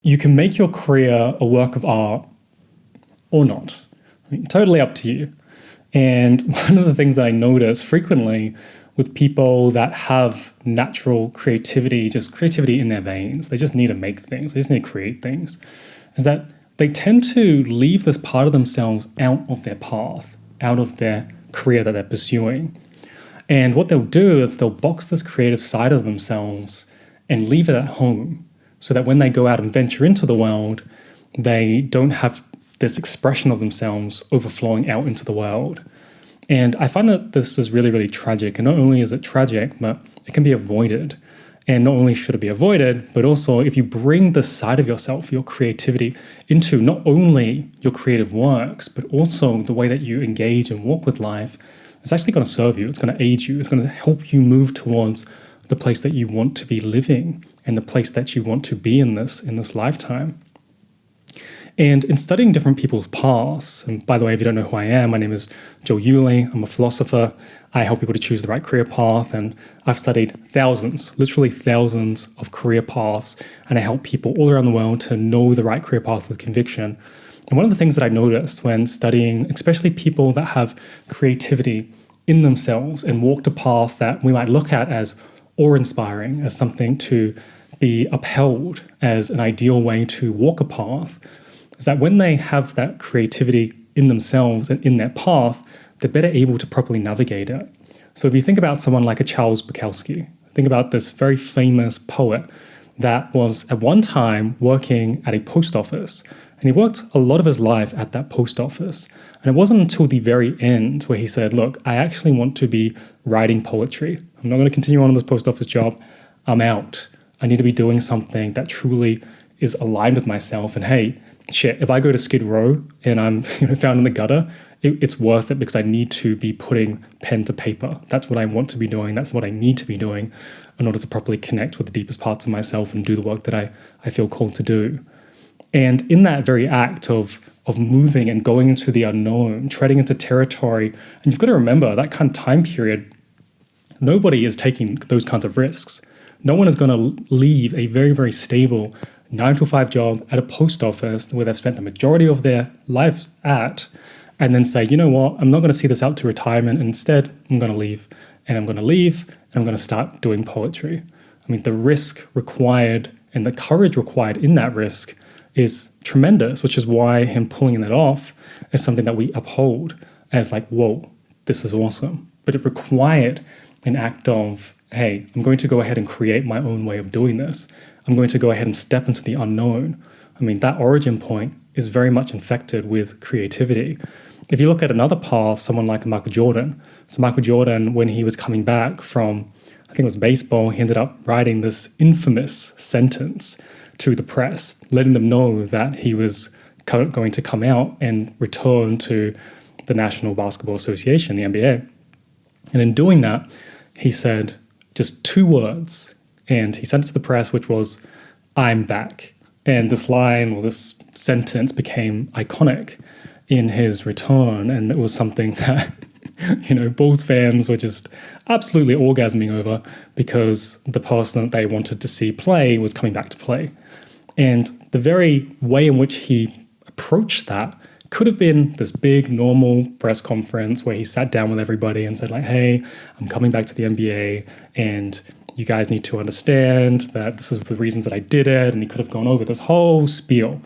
You can make your career a work of art or not. I mean, totally up to you. And one of the things that I notice frequently with people that have natural creativity, just creativity in their veins, they just need to make things, they just need to create things, is that they tend to leave this part of themselves out of their path, out of their career that they're pursuing. And what they'll do is they'll box this creative side of themselves and leave it at home so that when they go out and venture into the world, they don't have this expression of themselves overflowing out into the world. And I find that this is really, really tragic. And not only is it tragic, but it can be avoided. And not only should it be avoided, but also if you bring this side of yourself, your creativity, into not only your creative works, but also the way that you engage and walk with life, it's actually going to serve you. It's going to aid you. It's going to help you move towards the place that you want to be living and the place that you want to be in this lifetime. And in studying different people's paths, and by the way, if you don't know who I am, my name is Joe Yulee. I'm a philosopher. I help people to choose the right career path, and I've studied thousands, literally thousands of career paths, and I help people all around the world to know the right career path with conviction. And one of the things that I noticed when studying, especially people that have creativity in themselves and walked a path that we might look at as awe-inspiring, as something to be upheld as an ideal way to walk a path, is that when they have that creativity in themselves and in their path, they're better able to properly navigate it. So if you think about someone like a Charles Bukowski, think about this very famous poet that was at one time working at a post office, and he worked a lot of his life at that post office. And it wasn't until the very end where he said, look, I actually want to be writing poetry. I'm not going to continue on this post office job. I'm out. I need to be doing something that truly is aligned with myself. And hey, shit, if I go to Skid Row and I'm found in the gutter, it's worth it because I need to be putting pen to paper. That's what I want to be doing. That's what I need to be doing in order to properly connect with the deepest parts of myself and do the work that I feel called to do. And in that very act of moving and going into the unknown, treading into territory, and you've got to remember that kind of time period, nobody is taking those kinds of risks. No one is going to leave a very, very stable 9-to-5 job at a post office where they've spent the majority of their life at, and then say, you know what, I'm not going to see this out to retirement. And instead, I'm going to leave. And I'm going to leave, and I'm going to start doing poetry. I mean, the risk required and the courage required in that risk is tremendous, which is why him pulling that off is something that we uphold as like, whoa, this is awesome. But it required an act of, hey, I'm going to go ahead and create my own way of doing this. I'm going to go ahead and step into the unknown. I mean, that origin point is very much infected with creativity. If you look at another path, someone like Michael Jordan. So Michael Jordan, when he was coming back from, I think it was baseball, he ended up writing this infamous sentence to the press, letting them know that he was going to come out and return to the National Basketball Association, the NBA. And in doing that, he said just 2 words, and he sent it to the press, which was, "I'm back." And this line or this sentence became iconic in his return, and it was something that Bulls fans were just absolutely orgasming over because the person that they wanted to see play was coming back to play. And the very way in which he approached that could have been this big normal press conference where he sat down with everybody and said like, hey, I'm coming back to the NBA and you guys need to understand that this is the reasons that I did it. And he could have gone over this whole spiel.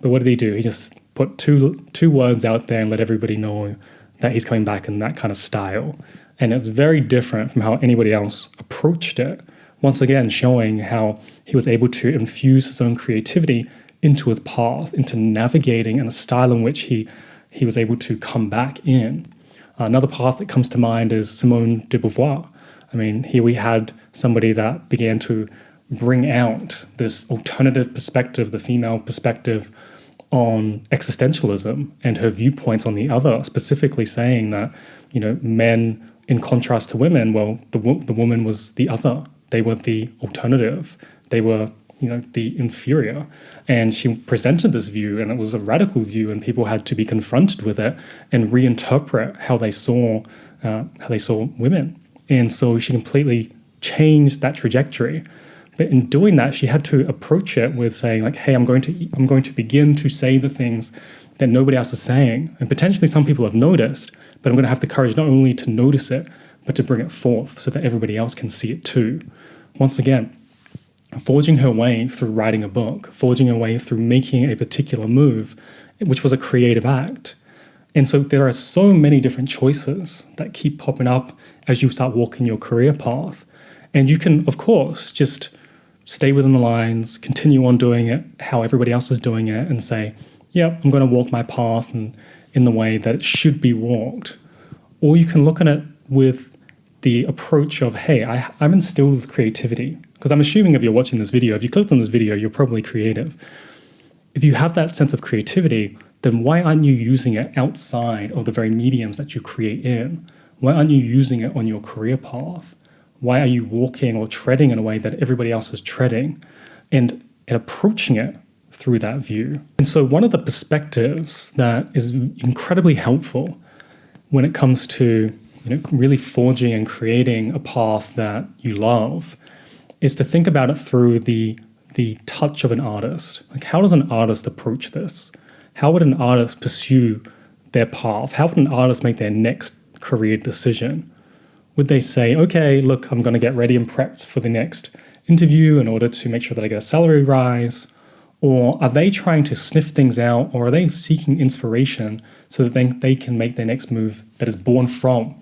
But what did he do? He just put two words out there and let everybody know that he's coming back in that kind of style. And it's very different from how anybody else approached it. Once again, showing how he was able to infuse his own creativity into his path, into navigating in a style in which he was able to come back in. Another path that comes to mind is Simone de Beauvoir. I mean, here we had somebody that began to bring out this alternative perspective, the female perspective on existentialism and her viewpoints on the other, specifically saying that, men in contrast to women, well, the woman was the other. They were the alternative. They were, the inferior. And she presented this view, and it was a radical view, and people had to be confronted with it and reinterpret how they saw women. And so she completely changed that trajectory. But in doing that, she had to approach it with saying like, hey, I'm going to begin to say the things that nobody else is saying. And potentially some people have noticed, but I'm going to have the courage not only to notice it, but to bring it forth so that everybody else can see it too. Once again, forging her way through writing a book, forging her way through making a particular move, which was a creative act. And so there are so many different choices that keep popping up as you start walking your career path. And you can, of course, just stay within the lines, continue on doing it how everybody else is doing it, and say, yep, I'm going to walk my path in the way that it should be walked. Or you can look at it with the approach of, hey, I'm instilled with creativity. Because I'm assuming if you're watching this video, if you clicked on this video, you're probably creative. If you have that sense of creativity, then why aren't you using it outside of the very mediums that you create in? Why aren't you using it on your career path? Why are you walking or treading in a way that everybody else is treading, and approaching it through that view? And so one of the perspectives that is incredibly helpful when it comes to really forging and creating a path that you love is to think about it through the touch of an artist. Like, how does an artist approach this? How would an artist pursue their path? How would an artist make their next career decision? Would they say, okay, look, I'm going to get ready and prepped for the next interview in order to make sure that I get a salary rise? Or are they trying to sniff things out, or are they seeking inspiration so that they can make their next move that is born from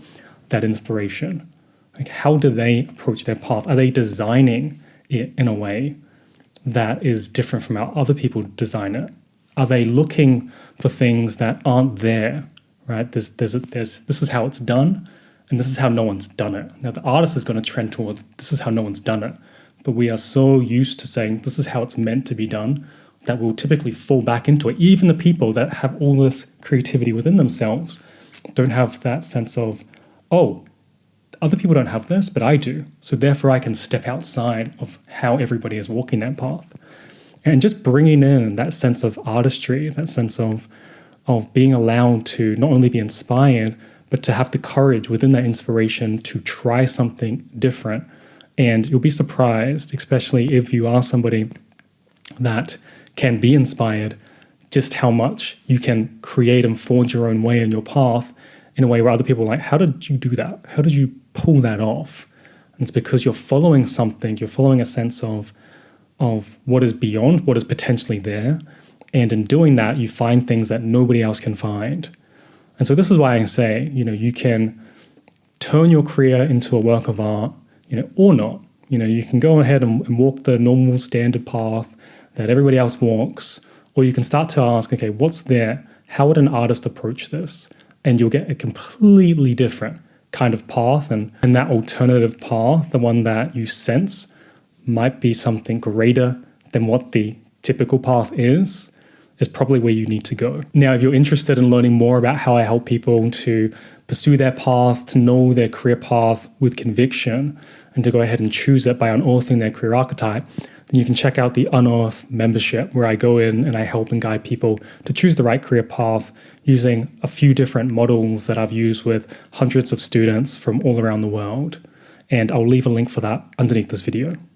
that inspiration? Like, how do they approach their path? Are they designing it in a way that is different from how other people design it? Are they looking for things that aren't there, right? This is how it's done, and this is how no one's done it. Now, the artist is going to trend towards this is how no one's done it. But we are so used to saying this is how it's meant to be done that we'll typically fall back into it. Even the people that have all this creativity within themselves don't have that sense of, oh, other people don't have this, but I do. So therefore I can step outside of how everybody is walking that path. And just bringing in that sense of artistry, that sense of being allowed to not only be inspired, but to have the courage within that inspiration to try something different. And you'll be surprised, especially if you are somebody that can be inspired, just how much you can create and forge your own way in your path in a way where other people are like, how did you do that? How did you pull that off? And it's because you're following something, you're following a sense of what is beyond, what is potentially there. And in doing that, you find things that nobody else can find. And so this is why I say, you can turn your career into a work of art, or not. You can go ahead and walk the normal standard path that everybody else walks, or you can start to ask, okay, what's there? How would an artist approach this? And you'll get a completely different kind of path. And that alternative path, the one that you sense might be something greater than what the typical path is probably where you need to go. Now, if you're interested in learning more about how I help people to pursue their paths, to know their career path with conviction, and to go ahead and choose it by unearthing their career archetype, then you can check out the Unearth membership, where I go in and I help and guide people to choose the right career path using a few different models that I've used with hundreds of students from all around the world. And I'll leave a link for that underneath this video.